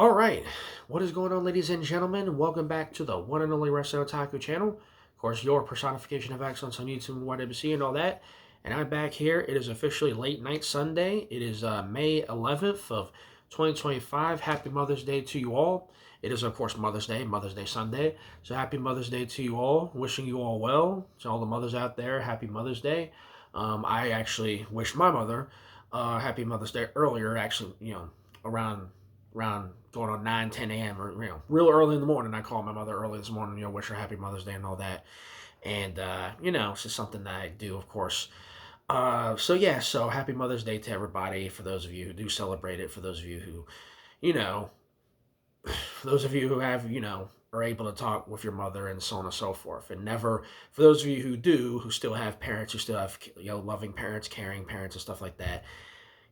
All right, what is going on, ladies and gentlemen? Welcome back to the one and only Wrestling Otaku channel. Of course, your personification of excellence on YouTube and YWC and all that. And I'm back here. It is officially late night Sunday. It is May 11th of 2025. Happy Mother's Day to you all. It is, of course, Mother's Day Sunday. So happy Mother's Day to you all. Wishing you all well. To all the mothers out there, happy Mother's Day. I actually wished my mother happy Mother's Day earlier, actually, around going on 9, 10 a.m. or, real early in the morning. I called my mother early this morning, wish her happy Mother's Day and all that. And, it's just something that I do, of course. So happy Mother's Day to everybody, for those of you who do celebrate it, for those of you who, you know, for those of you who have, are able to talk with your mother and so on and so forth. And never, for those of you who do, who still have parents, who still have, loving parents, caring parents and stuff like that,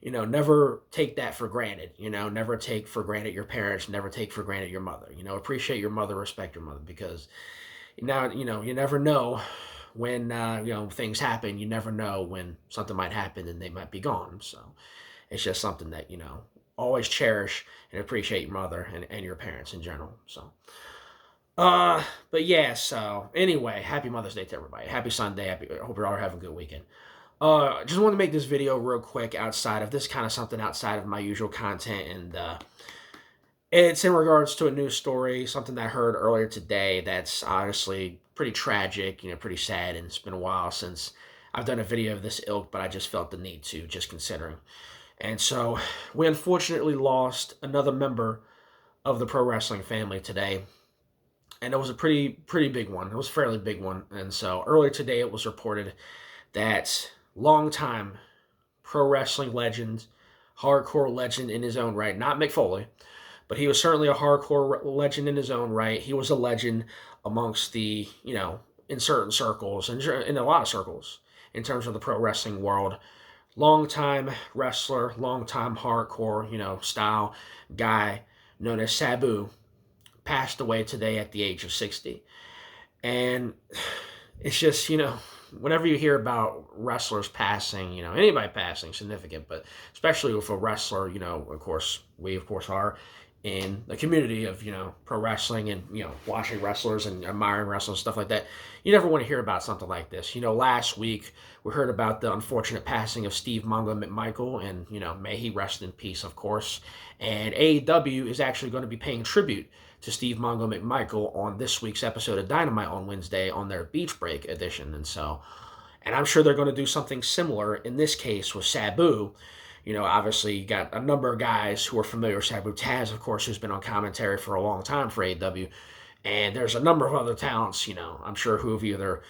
never take that for granted. Never take for granted your parents. Never take for granted your mother. Appreciate your mother, respect your mother, because now, you never know when, things happen. You never know when something might happen and they might be gone. So it's just something that, always cherish and appreciate your mother and your parents in general. So, but yeah, so anyway, happy Mother's Day to everybody. Happy Sunday. I hope you're all having a good weekend. Just want to make this video real quick outside of this, kind of something outside of my usual content, and it's in regards to a news story, something that I heard earlier today that's honestly pretty tragic, pretty sad, and it's been a while since I've done a video of this ilk, but I just felt the need to, just considering. And so we unfortunately lost another member of the pro wrestling family today, and it was a pretty big one. It was a fairly big one. And so earlier today it was reported that longtime pro wrestling legend, hardcore legend in his own right, not Mick Foley, but he was certainly a hardcore legend in his own right. He was a legend amongst the, in certain circles, and in a lot of circles, in terms of the pro wrestling world. Longtime wrestler, longtime hardcore, style guy known as Sabu passed away today at the age of 60. And it's just, whenever you hear about wrestlers passing, anybody passing, significant, but especially with a wrestler, of course, we, of course, are in the community of, pro wrestling and, watching wrestlers and admiring wrestlers and stuff like that, you never want to hear about something like this. Last week we heard about the unfortunate passing of Steve Mongo McMichael, and, may he rest in peace, of course. And AEW is actually going to be paying tribute to Steve Mongo McMichael on this week's episode of Dynamite on Wednesday on their Beach Break edition. And I'm sure they're going to do something similar in this case with Sabu. Obviously you got a number of guys who are familiar with Sabu. Taz, of course, who's been on commentary for a long time for AEW. And there's a number of other talents, I'm sure, who have either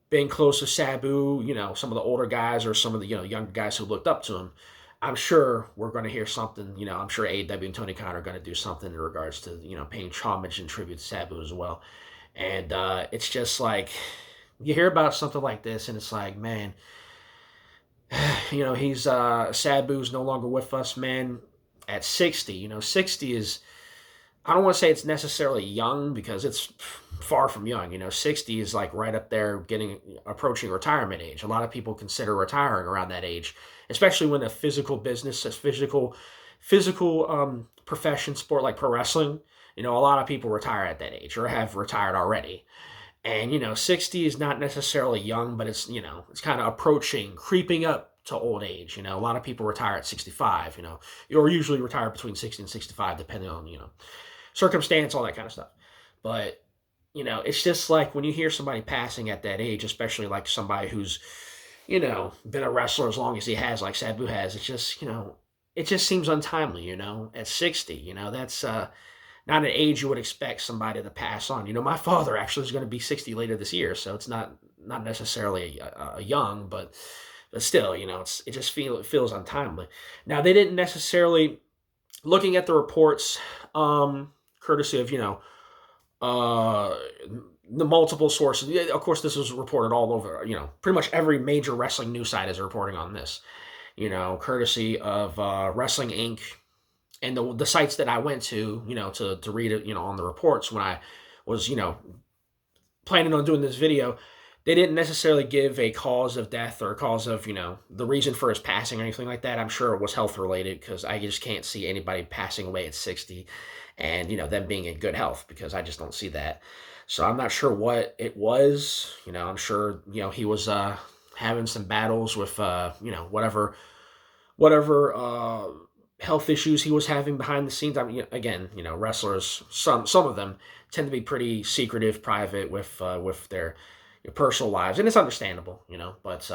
been close to Sabu, some of the older guys or some of the, younger guys who looked up to him. I'm sure we're going to hear something, I'm sure AEW and Tony Khan are going to do something in regards to, paying homage and tribute to Sabu as well. And it's just like, you hear about something like this and it's like, man, he's, Sabu's no longer with us, man, at 60. 60 is, I don't want to say it's necessarily young, because it's far from young. 60 is like right up there, approaching retirement age. A lot of people consider retiring around that age, especially when a physical business, a physical profession, sport like pro wrestling, a lot of people retire at that age or have retired already. And, 60 is not necessarily young, but it's, it's kind of approaching, creeping up to old age. A lot of people retire at 65, or usually retire between 60 and 65, depending on, circumstance, all that kind of stuff. But, it's just like when you hear somebody passing at that age, especially like somebody who's, been a wrestler as long as he has, like Sabu has, it's just, it just seems untimely, at 60, that's not an age you would expect somebody to pass on. My father actually is going to be 60 later this year, so it's not necessarily a young, but still, it just feels untimely. Now, they didn't necessarily, looking at the reports, courtesy of, the multiple sources. Of course, this was reported all over, pretty much every major wrestling news site is reporting on this, courtesy of Wrestling Inc. and the sites that I went to, to read it, on the reports when I was, planning on doing this video. they didn't necessarily give a cause of death or a cause of, the reason for his passing or anything like that. I'm sure it was health related because I just can't see anybody passing away at 60 and, them being in good health because I just don't see that. So I'm not sure what it was. I'm sure, he was having some battles with, whatever health issues he was having behind the scenes. I mean, again, wrestlers, some of them tend to be pretty secretive, private with their personal lives, and it's understandable, But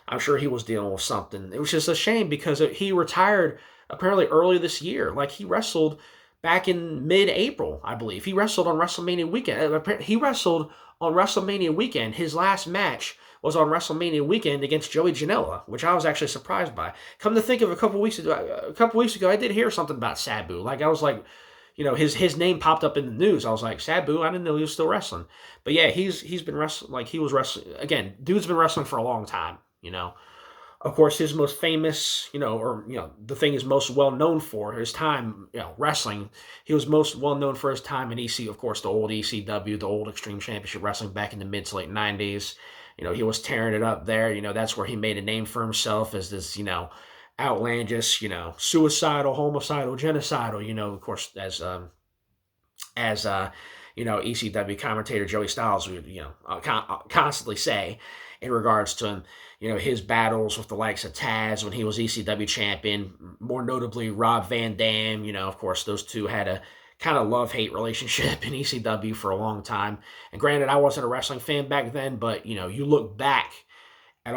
I'm sure he was dealing with something. It was just a shame because he retired apparently early this year. Like he wrestled back in mid-April, I believe. He wrestled on WrestleMania weekend. He wrestled on WrestleMania weekend. His last match was on WrestleMania weekend against Joey Janela, which I was actually surprised by. Come to think of, a couple weeks ago, I did hear something about Sabu. Like I was like, his name popped up in the news. I was like, Sabu, I didn't know he was still wrestling. But yeah, he's been wrestling. Like he was wrestling again. Dude's been wrestling for a long time. Of course, his most famous, the thing he's most well known for, his time, wrestling. He was most well known for his time in of course, the old ECW, the old Extreme Championship Wrestling back in the mid to late 90s. He was tearing it up there. That's where he made a name for himself as this, outlandish, suicidal, homicidal, genocidal, of course, as ECW commentator Joey Styles would, constantly say in regards to him, his battles with the likes of Taz when he was ECW champion, more notably Rob Van Dam, of course, those two had a kind of love-hate relationship in ECW for a long time. And granted, I wasn't a wrestling fan back then, but, you look back at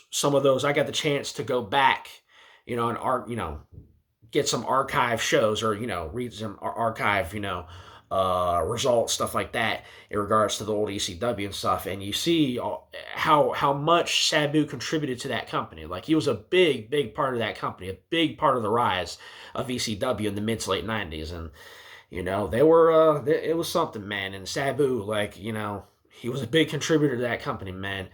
some of those, I got the chance to go back, and get some archive shows or, read some archive, results, stuff like that in regards to the old ECW and stuff. And you see how much Sabu contributed to that company. Like he was a big part of that company, a big part of the rise of ECW in the mid to late 90s. And, they were, it was something, man. And Sabu, like, he was a big contributor to that company, man.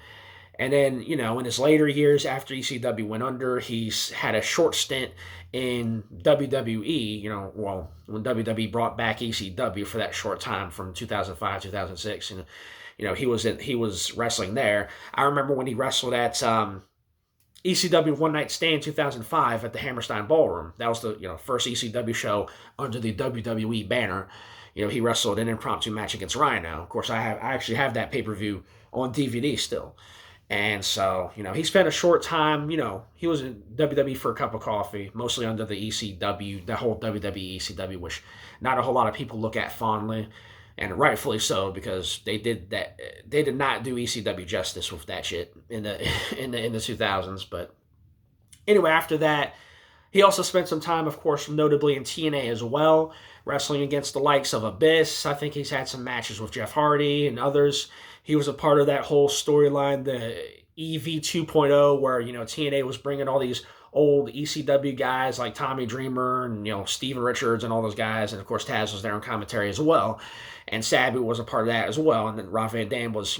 And then, in his later years after ECW went under, he's had a short stint in WWE, when WWE brought back ECW for that short time from 2005, 2006. And, he was wrestling there. I remember when he wrestled at ECW One Night Stand 2005 at the Hammerstein Ballroom. That was the, first ECW show under the WWE banner. He wrestled an impromptu match against Rhino. Of course, I actually have that pay-per-view on DVD still. And so, he spent a short time, he was in WWE for a cup of coffee, mostly under the ECW, the whole WWE ECW, which not a whole lot of people look at fondly, and rightfully so, because they did not do ECW justice with that shit in the 2000s. But anyway, after that, he also spent some time, of course, notably in TNA as well, wrestling against the likes of Abyss. I think he's had some matches with Jeff Hardy and others. He was a part of that whole storyline, the EV 2.0, where, TNA was bringing all these old ECW guys like Tommy Dreamer and, Steven Richards and all those guys. And, of course, Taz was there on commentary as well. And Sabu was a part of that as well. And then Rob Van Dam was,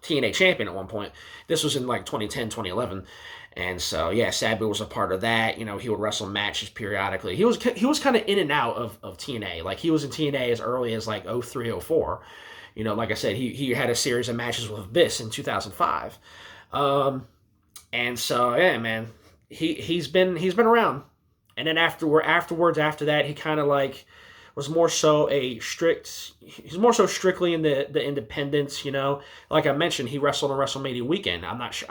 TNA champion at one point. This was in, like, 2010, 2011. And so, yeah, Sabu was a part of that. He would wrestle matches periodically. He was kind of in and out of TNA. Like, he was in TNA as early as, like, 03, 04. Like I said, he had a series of matches with Abyss in 2005. And so, yeah, man, he's been around. And then after that, he kind of like was more so he's more so strictly in the independents, Like I mentioned, he wrestled on WrestleMania weekend. I'm not sure.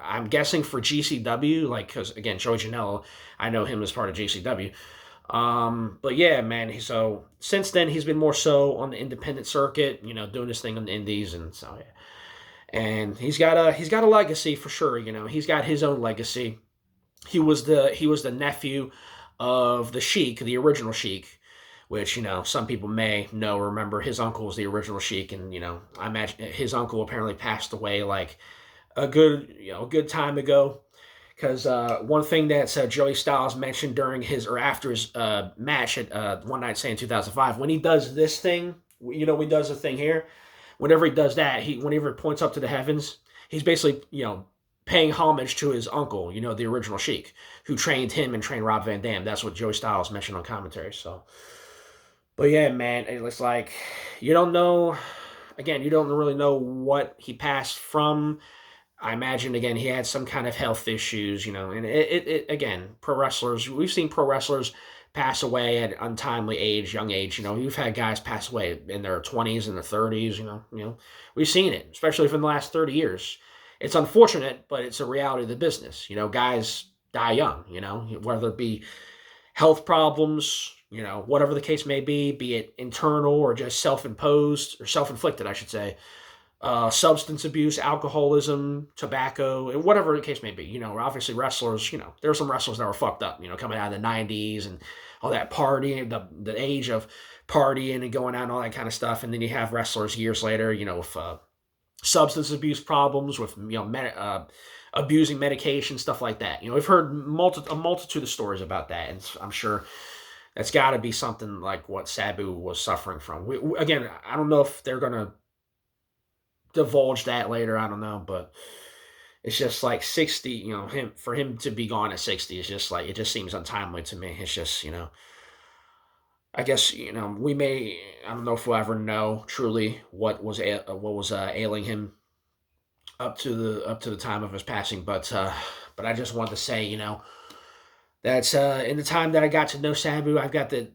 I'm guessing for GCW, like, because again, Joey Janela, I know him as part of GCW. But yeah, man. So since then, he's been more so on the independent circuit, doing his thing on the indies, and so yeah. And he's got a legacy for sure. He's got his own legacy. He was the nephew of the Sheik, the original Sheik, which some people may know or remember. His uncle was the original Sheik, and I imagine his uncle apparently passed away like a good time ago. Because one thing that Joey Styles mentioned during his or after his match at One Night Stand 2005, when he does this thing, when he does the thing here, whenever he does that, whenever he points up to the heavens, he's basically paying homage to his uncle, the original Sheik, who trained him and trained Rob Van Dam. That's what Joey Styles mentioned on commentary. So, but yeah, man, it's like you don't know. again, you don't really know what he passed from. I imagine again he had some kind of health issues, and again, pro wrestlers, we've seen pro wrestlers pass away at untimely age, young age. You've had guys pass away in their 20s and their 30s. We've seen it, especially from the last 30 years. It's unfortunate, but it's a reality of the business. Guys die young. Whether it be health problems, whatever the case may be it internal or just self-imposed or self-inflicted, I should say, substance abuse, alcoholism, tobacco, and whatever the case may be. Obviously wrestlers, there were some wrestlers that were fucked up, coming out of the 90s and all that partying, the age of partying and going out and all that kind of stuff. And then you have wrestlers years later, with substance abuse problems, with, abusing medication, stuff like that. We've heard a multitude of stories about that. And I'm sure that's got to be something like what Sabu was suffering from. Again, I don't know if they're going to divulge that later. I don't know, but it's just like 60. For him to be gone at 60 is just like, it just seems untimely to me. It's just, I guess we may. I don't know if we'll ever know truly what was ailing him up to the time of his passing, but I just wanted to say, that's in the time that I got to know Sabu, I've got the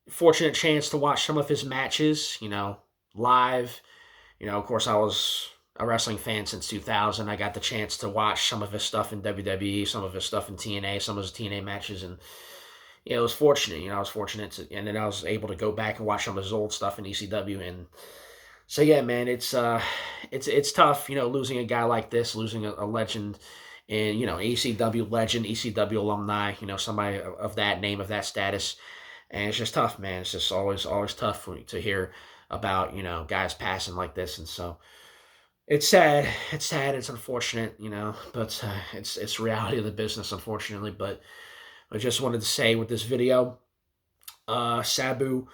fortunate chance to watch some of his matches, live. Of course, I was a wrestling fan since 2000. I got the chance to watch some of his stuff in WWE, some of his stuff in TNA, some of his TNA matches, and it was fortunate. I was fortunate to, and then I was able to go back and watch some of his old stuff in ECW. And so yeah, man, it's tough, losing a guy like this, losing a legend, and ECW legend, ECW alumni, somebody of that name, of that status, and it's just tough, man. It's just always tough for me to hear about guys passing like this. And so it's sad, it's unfortunate, but it's reality of the business, unfortunately. But I just wanted to say with this video, Sabu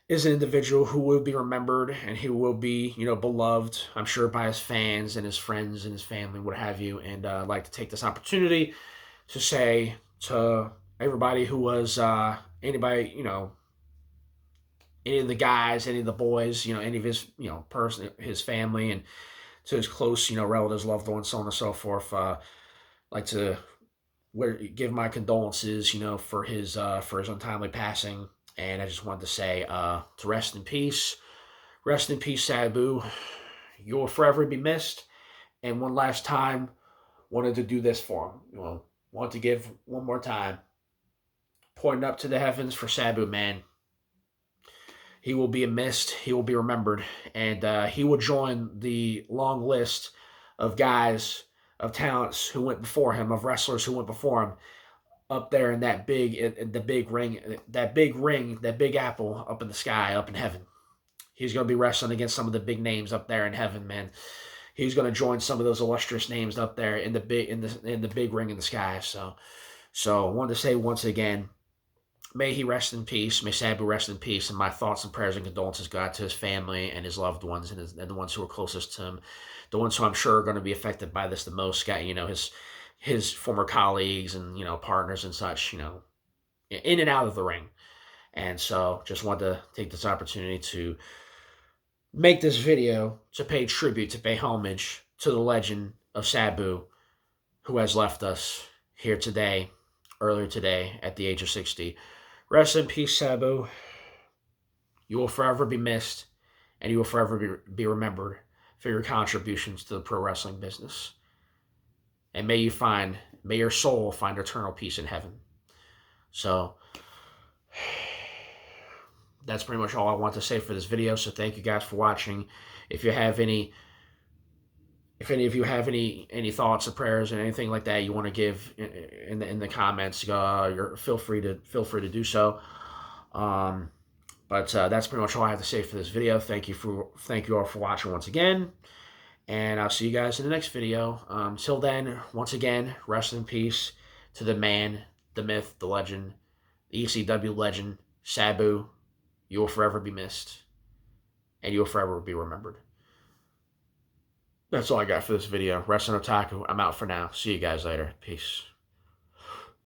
is an individual who will be remembered and who will be, beloved, I'm sure, by his fans and his friends and his family, what have you. And I'd like to take this opportunity to say to everybody who was anybody, any of the guys, any of the boys, any of his, his family, and to his close, relatives, loved ones, so on and so forth. Like to give my condolences, for his untimely passing. And I just wanted to say, to rest in peace, Sabu. You will forever be missed. And one last time, wanted to do this for him. Want to give one more time, pointing up to the heavens for Sabu, man. He will be missed. He will be remembered, and he will join the long list of guys, of talents who went before him, of wrestlers who went before him, up there in that the big ring, that big apple up in the sky, up in heaven. He's going to be wrestling against some of the big names up there in heaven, man. He's going to join some of those illustrious names up there in the big ring in the sky. So I wanted to say once again, may he rest in peace. May Sabu rest in peace. And my thoughts and prayers and condolences go out to his family and his loved ones, and the ones who are closest to him, the ones who I'm sure are going to be affected by this the most. Got his former colleagues and partners and such, in and out of the ring. And so just wanted to take this opportunity to make this video to pay tribute, to pay homage to the legend of Sabu, who has left us here today, earlier today, at the age of 60. Rest in peace, Sabu. You will forever be missed, and you will forever be remembered for your contributions to the pro wrestling business. And may your soul find eternal peace in heaven. So that's pretty much all I want to say for this video. So thank you guys for watching. If any of you have any thoughts or prayers and anything like that you want to give in the comments, feel free to do so. But that's pretty much all I have to say for this video. Thank you all for watching once again, and I'll see you guys in the next video. Till then, once again, rest in peace to the man, the myth, the legend, the ECW legend, Sabu. You will forever be missed, and you will forever be remembered. That's all I got for this video. Wrestling Otaku, I'm out for now. See you guys later. Peace.